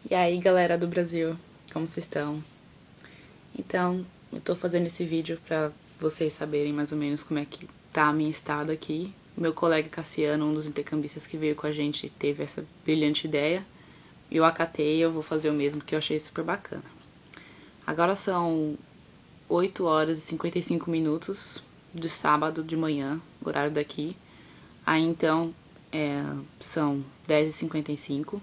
E aí, galera do Brasil, como vocês estão? Então, eu tô fazendo esse vídeo pra vocês saberem mais ou menos como é que tá a minha estada aqui. Meu colega Cassiano, um dos intercambistas que veio com a gente, teve essa brilhante ideia. E eu acatei, eu vou fazer o mesmo, que eu achei super bacana. Agora são 8 horas e 55 minutos de sábado de manhã, horário daqui. Aí então, são 10h55.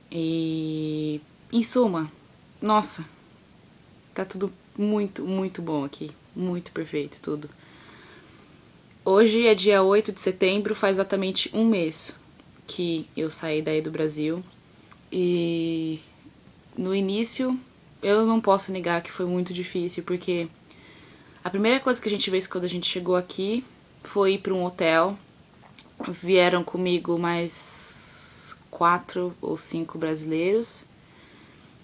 E, em suma, nossa, tá tudo muito, muito bom aqui. Muito perfeito tudo. Hoje é dia 8 de setembro, faz exatamente um mês que eu saí daí do Brasil. E no início, eu não posso negar que foi muito difícil, porque a primeira coisa que a gente fez quando a gente chegou aqui foi ir para um hotel. Vieram comigo mais 4 ou 5 brasileiros.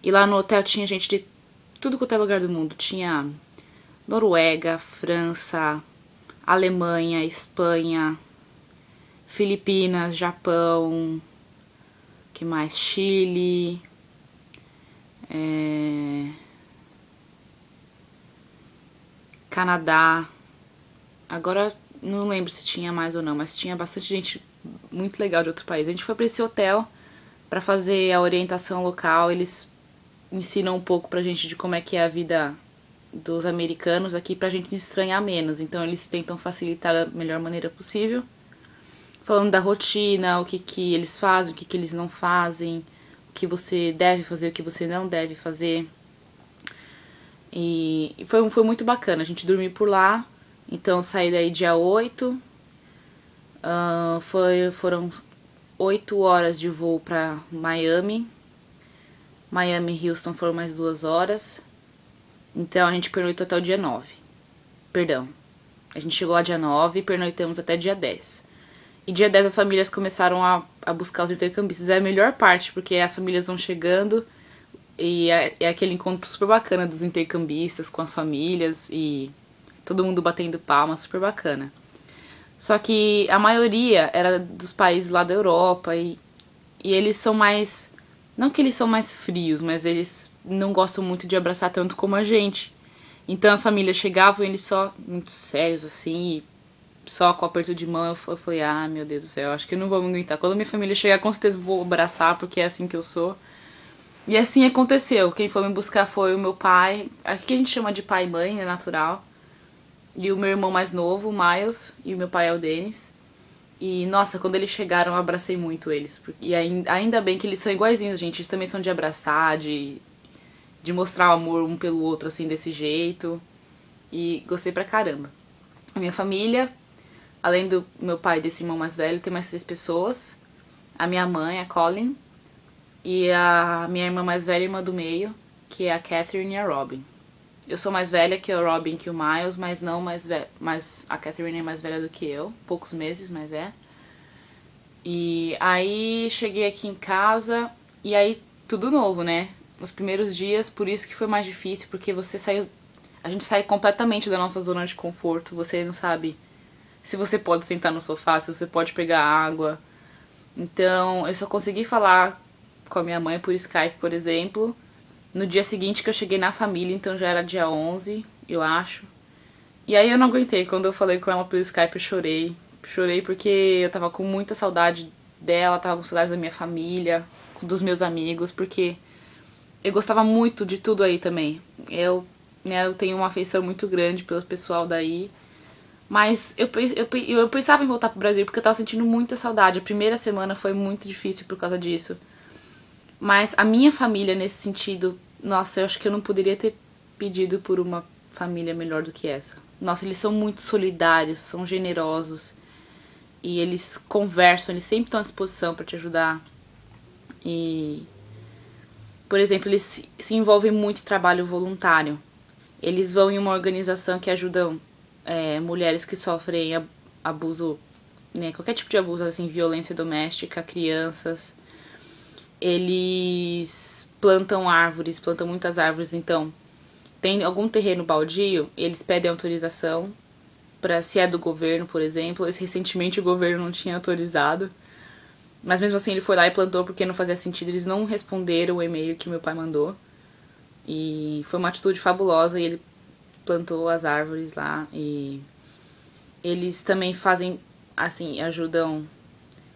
E lá no hotel tinha gente de tudo quanto é lugar do mundo. Tinha Noruega, França, Alemanha, Espanha, Filipinas, Japão, que mais? Chile, Canadá. Agora não lembro se tinha mais ou não, mas tinha bastante gente muito legal de outro país. A gente foi para esse hotel para fazer a orientação local. Eles ensinam um pouco pra gente de como é que é a vida dos americanos aqui, pra gente estranhar menos. Então eles tentam facilitar da melhor maneira possível, falando da rotina, o que que eles fazem, o que que eles não fazem, o que você deve fazer, o que você não deve fazer. E foi muito bacana. A gente dormiu por lá. Então eu saí daí dia 8. Foram 8 horas de voo pra Miami. Miami e Houston foram mais 2 horas. Então a gente pernoitou até o dia 9. Perdão. A gente chegou lá dia 9 e pernoitamos até dia 10. E dia 10 as famílias começaram a buscar os intercambistas. É a melhor parte, porque as famílias vão chegando e é aquele encontro super bacana dos intercambistas com as famílias e todo mundo batendo palma, super bacana. Só que a maioria era dos países lá da Europa e eles são mais... Não que eles são mais frios, mas eles não gostam muito de abraçar tanto como a gente. Então as famílias chegavam e eles só muito sérios assim, e só com aperto de mão. Eu falei, ah, meu Deus do céu, acho que eu não vou me aguentar. Quando minha família chegar, com certeza vou abraçar, porque é assim que eu sou. E assim aconteceu. Quem foi me buscar foi o meu pai. Aqui a gente chama de pai e mãe, é natural. E o meu irmão mais novo, o Miles, e o meu pai é o Denis. E, nossa, quando eles chegaram, eu abracei muito eles. E ainda bem que eles são iguaizinhos, gente. Eles também são de abraçar, de mostrar o amor um pelo outro, assim, desse jeito. E gostei pra caramba. A minha família, além do meu pai e desse irmão mais velho, tem mais 3 pessoas. A minha mãe, a Colin. E a minha irmã mais velha e irmã do meio, que é a Catherine e a Robin. Eu sou mais velha que o Robin, que o Miles, mas não mais velha. Mas a Catherine é mais velha do que eu. Poucos meses, mas é. E aí cheguei aqui em casa e aí tudo novo, né? Nos primeiros dias, por isso que foi mais difícil, porque você saiu... A gente sai completamente da nossa zona de conforto. Você não sabe se você pode sentar no sofá, se você pode pegar água. Então eu só consegui falar com a minha mãe por Skype, por exemplo, no dia seguinte que eu cheguei na família, então já era dia 11, eu acho. E aí eu não aguentei, quando eu falei com ela pelo Skype eu chorei. Chorei porque eu tava com muita saudade dela, tava com saudade da minha família, dos meus amigos, porque eu gostava muito de tudo aí também. Eu tenho uma afeição muito grande pelo pessoal daí. Mas eu pensava em voltar pro Brasil porque eu tava sentindo muita saudade. A primeira semana foi muito difícil por causa disso. Mas a minha família, nesse sentido, nossa, eu acho que eu não poderia ter pedido por uma família melhor do que essa. Nossa, eles são muito solidários, são generosos. E eles conversam, eles sempre estão à disposição para te ajudar. E, por exemplo, eles se envolvem muito em trabalho voluntário. Eles vão em uma organização que ajudam mulheres que sofrem abuso, né, qualquer tipo de abuso, assim, violência doméstica, crianças. Eles plantam árvores, plantam muitas árvores, então tem algum terreno baldio, eles pedem autorização para, se é do governo, por exemplo. Recentemente o governo não tinha autorizado. Mas mesmo assim ele foi lá e plantou porque não fazia sentido. Eles não responderam o e-mail que meu pai mandou. E foi uma atitude fabulosa e ele plantou as árvores lá. E eles também fazem, assim, ajudam...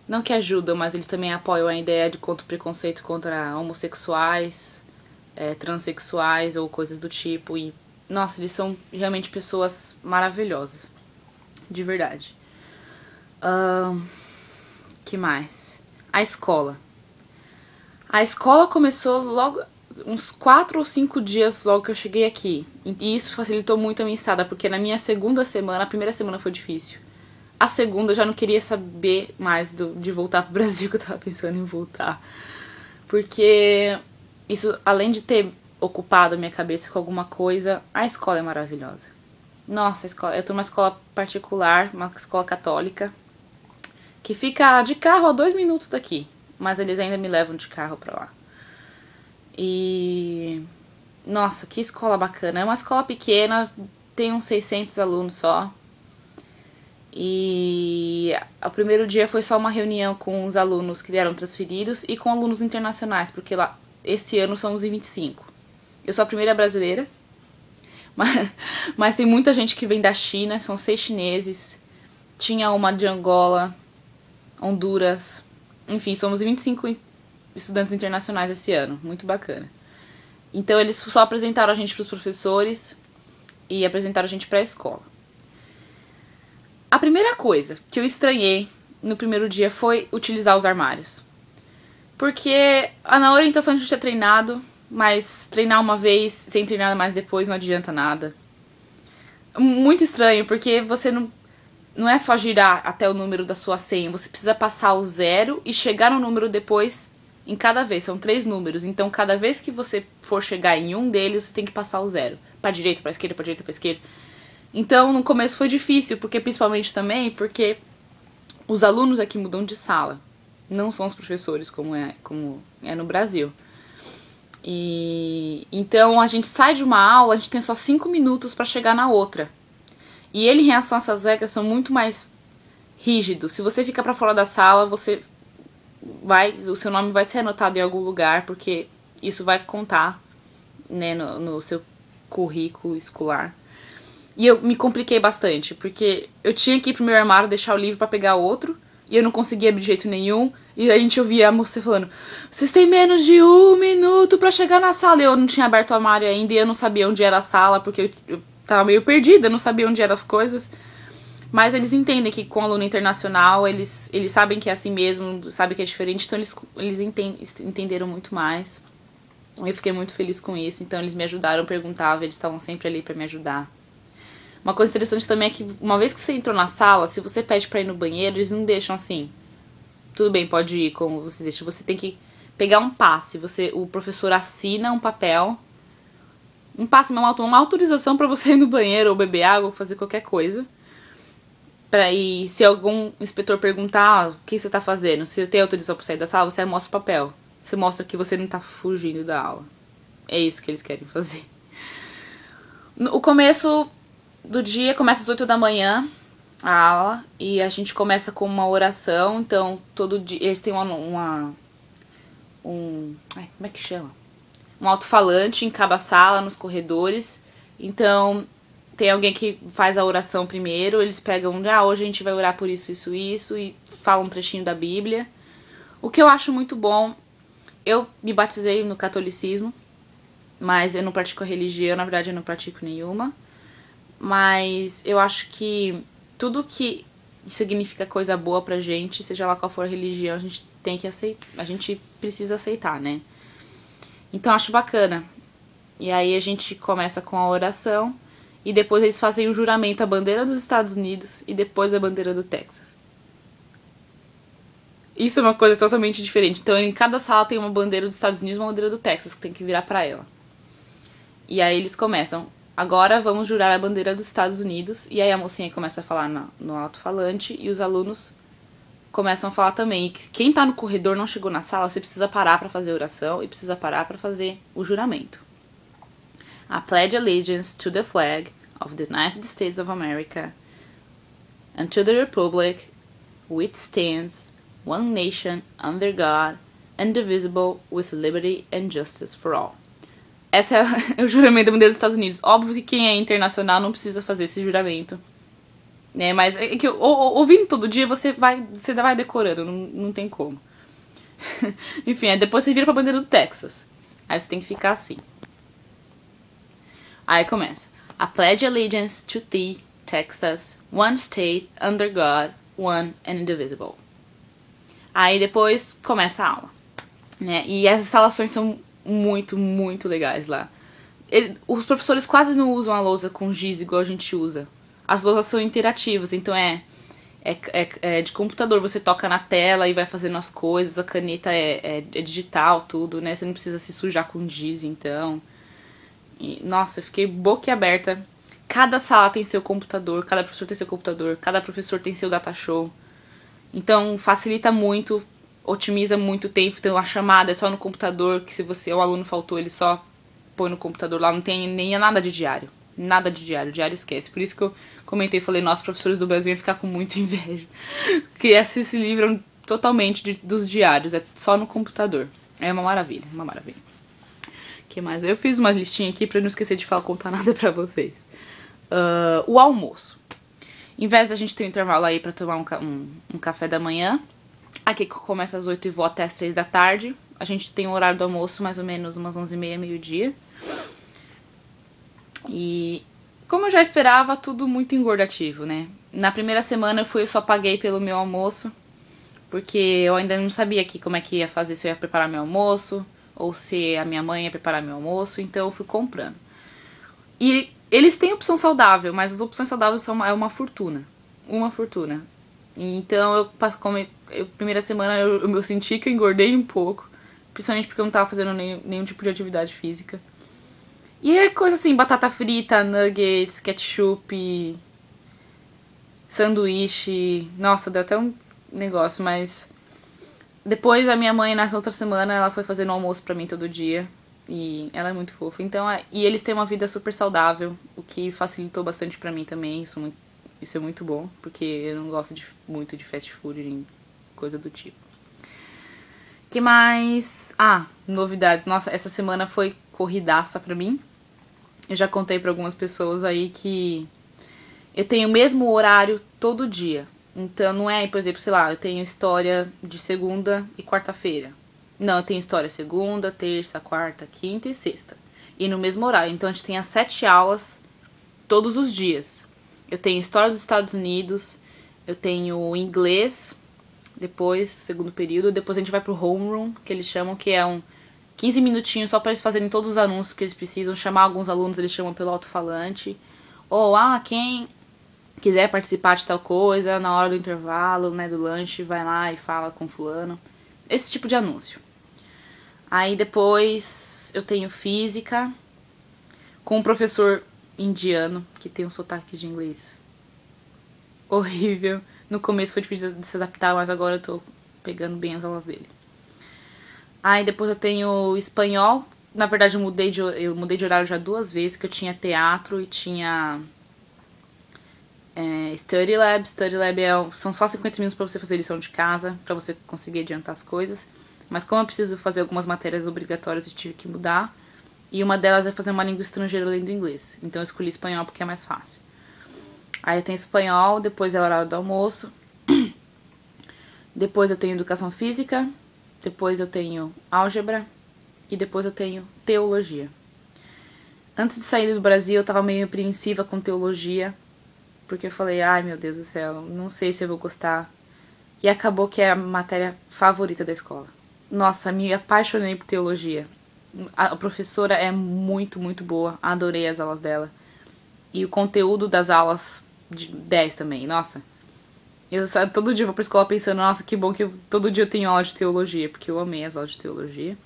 Não que ajudam, mas eles também apoiam a ideia de contra o preconceito contra homossexuais, transexuais ou coisas do tipo. E, nossa, eles são realmente pessoas maravilhosas. De verdade. Que mais? A escola. A escola começou logo, uns 4 ou 5 dias logo que eu cheguei aqui. E isso facilitou muito a minha estada, porque na minha segunda semana, a primeira semana foi difícil. A segunda eu já não queria saber mais de voltar pro Brasil, que eu tava pensando em voltar. Porque isso, além de ter ocupado a minha cabeça com alguma coisa, a escola é maravilhosa. Nossa, a escola, eu tô numa escola particular, uma escola católica, que fica de carro a 2 minutos daqui. Mas eles ainda me levam de carro pra lá. E... Nossa, que escola bacana. É uma escola pequena, tem uns 600 alunos só. E o primeiro dia foi só uma reunião com os alunos que eram transferidos e com alunos internacionais, porque lá esse ano somos em 25. Eu sou a primeira brasileira, mas tem muita gente que vem da China, são 6 chineses. Tinha uma de Angola, Honduras, enfim, somos 25 estudantes internacionais esse ano, muito bacana. Então eles só apresentaram a gente para os professores e apresentaram a gente para a escola. A primeira coisa que eu estranhei no primeiro dia foi utilizar os armários. Porque na orientação a gente é treinado, mas treinar uma vez sem treinar mais depois não adianta nada. Muito estranho, porque você não é só girar até o número da sua senha, você precisa passar o 0 e chegar no número depois em cada vez. São 3 números, então cada vez que você for chegar em um deles, você tem que passar o 0. Pra direita, pra esquerda, pra direita, pra esquerda. Então, no começo foi difícil, porque principalmente também porque os alunos aqui mudam de sala. Não são os professores, como é no Brasil. E então, a gente sai de uma aula, a gente tem só 5 minutos pra chegar na outra. E ele, em relação a essas regras, são muito mais rígidos. Se você ficar pra fora da sala, o seu nome vai ser anotado em algum lugar, porque isso vai contar, né, no seu currículo escolar. E eu me compliquei bastante, porque eu tinha que ir pro meu armário, deixar o livro pra pegar outro, e eu não conseguia abrir de jeito nenhum, e a gente ouvia a moça falando: vocês têm menos de 1 minuto pra chegar na sala. E eu não tinha aberto o armário ainda, e eu não sabia onde era a sala, porque eu tava meio perdida, eu não sabia onde eram as coisas. Mas eles entendem que com aluno internacional, eles sabem que é assim mesmo, sabem que é diferente, então eles entenderam muito mais. Eu fiquei muito feliz com isso, então eles me ajudaram, perguntavam, eles estavam sempre ali pra me ajudar. Uma coisa interessante também é que uma vez que você entrou na sala, se você pede pra ir no banheiro, eles não deixam assim. Tudo bem, pode ir como você deixa. Você tem que pegar um passe. O professor assina um papel. Um passe, uma autorização pra você ir no banheiro ou beber água ou fazer qualquer coisa. E se algum inspetor perguntar o que você tá fazendo, se tem autorização pra sair da sala, você mostra o papel. Você mostra que você não tá fugindo da aula. É isso que eles querem fazer. O começo do dia começa às 8 da manhã, a aula, e a gente começa com uma oração. Então, todo dia eles têm como é que chama? Um alto-falante em cada sala, nos corredores. Então, tem alguém que faz a oração primeiro, eles pegam, hoje a gente vai orar por isso, isso, isso, e falam um trechinho da Bíblia. O que eu acho muito bom, eu me batizei no catolicismo, mas eu não pratico a religião, na verdade eu não pratico nenhuma. Mas eu acho que tudo que significa coisa boa pra gente, seja lá qual for a religião, a gente tem que aceitar, a gente precisa aceitar, né? Então eu acho bacana. E aí a gente começa com a oração e depois eles fazem o juramento, a bandeira dos Estados Unidos e depois a bandeira do Texas. Isso é uma coisa totalmente diferente. Então em cada sala tem uma bandeira dos Estados Unidos e uma bandeira do Texas que tem que virar pra ela. E aí eles começam: agora vamos jurar a bandeira dos Estados Unidos. E aí a mocinha começa a falar no alto-falante e os alunos começam a falar também. E quem tá no corredor não chegou na sala, você precisa parar pra fazer a oração e precisa parar pra fazer o juramento. I pledge allegiance to the flag of the United States of America and to the republic which stands one nation, under God, indivisible, with liberty and justice for all. Esse é o juramento da bandeira dos Estados Unidos. Óbvio que quem é internacional não precisa fazer esse juramento, né? Mas é que ouvindo todo dia você vai decorando, não tem como. Enfim, aí depois você vira pra bandeira do Texas. Aí você tem que ficar assim. Aí começa. I pledge allegiance to thee, Texas, one state, under God, one and indivisible. Aí depois começa a aula, né? E essas instalações são muito, muito legais lá. Os professores quase não usam a lousa com giz igual a gente usa. As lousas são interativas, então é de computador, você toca na tela e vai fazendo as coisas, a caneta é digital, tudo, né? Você não precisa se sujar com giz, então. E, nossa, eu fiquei boquiaberta. Cada sala tem seu computador, cada professor tem seu computador, cada professor tem seu data show. Então facilita muito, otimiza muito o tempo. Então a chamada é só no computador, que se o aluno faltou, ele só põe no computador lá, não tem nem nada de diário. Nada de diário, diário esquece. Por isso que eu comentei e falei, nossa, professores do Brasil iam ficar com muita inveja. Porque se livram totalmente dos diários, é só no computador. É uma maravilha, uma maravilha. O que mais? Eu fiz uma listinha aqui pra não esquecer de contar nada pra vocês. O almoço. Em vez da gente ter um intervalo aí pra tomar um café da manhã, aqui que começa às 8 e vou até às 3 da tarde, a gente tem o horário do almoço mais ou menos umas 11h30, meio-dia. E como eu já esperava, tudo muito engordativo, né? Na primeira semana eu só paguei pelo meu almoço, porque eu ainda não sabia aqui como é que ia fazer, se eu ia preparar meu almoço, ou se a minha mãe ia preparar meu almoço, então eu fui comprando. E eles têm opção saudável, mas as opções saudáveis é uma fortuna. Uma fortuna. Então, primeira semana eu senti que eu engordei um pouco, principalmente porque eu não tava fazendo nenhum tipo de atividade física. E é coisa assim, batata frita, nuggets, ketchup, sanduíche. Nossa, deu até um negócio, mas depois a minha mãe, na outra semana, ela foi fazendo almoço pra mim todo dia. E ela é muito fofa. Então, e eles têm uma vida super saudável, o que facilitou bastante pra mim também. Isso é muito bom, porque eu não gosto muito de fast food, nem coisa do tipo. Que mais? Novidades. Nossa, essa semana foi corridaça pra mim. Eu já contei pra algumas pessoas aí que eu tenho o mesmo horário todo dia. Então não é, por exemplo, sei lá, eu tenho história de segunda e quarta-feira. Não, eu tenho história segunda, terça, quarta, quinta e sexta. E no mesmo horário. Então a gente tem as 7 aulas todos os dias. Eu tenho história dos Estados Unidos, eu tenho inglês, depois, segundo período. Depois a gente vai pro homeroom, que eles chamam, que é 15 minutinhos só pra eles fazerem todos os anúncios que eles precisam. Chamar alguns alunos, eles chamam pelo alto-falante. Ou, quem quiser participar de tal coisa, na hora do intervalo, né, do lanche, vai lá e fala com fulano. Esse tipo de anúncio. Aí depois eu tenho física com um professor indiano que tem um sotaque de inglês horrível. No começo foi difícil de se adaptar, mas agora eu tô pegando bem as aulas dele. Aí depois eu tenho espanhol. Na verdade eu mudei de horário já 2 vezes, que eu tinha teatro e tinha Study Lab. Study Lab são só 50 minutos pra você fazer lição de casa, pra você conseguir adiantar as coisas. Mas como eu preciso fazer algumas matérias obrigatórias, eu tive que mudar. E uma delas é fazer uma língua estrangeira além do inglês. Então eu escolhi espanhol porque é mais fácil. Aí eu tenho espanhol, depois é o horário do almoço. Depois eu tenho educação física. Depois eu tenho álgebra. E depois eu tenho teologia. Antes de sair do Brasil eu tava meio apreensiva com teologia. Porque eu falei, ai meu Deus do céu, não sei se eu vou gostar. E acabou que é a matéria favorita da escola. Nossa, me apaixonei por teologia. A professora é muito, muito boa. Adorei as aulas dela. E o conteúdo das aulas de 10 também. Nossa, todo dia eu vou pra escola pensando, nossa, que bom que todo dia eu tenho aula de teologia. Porque eu amei as aulas de teologia.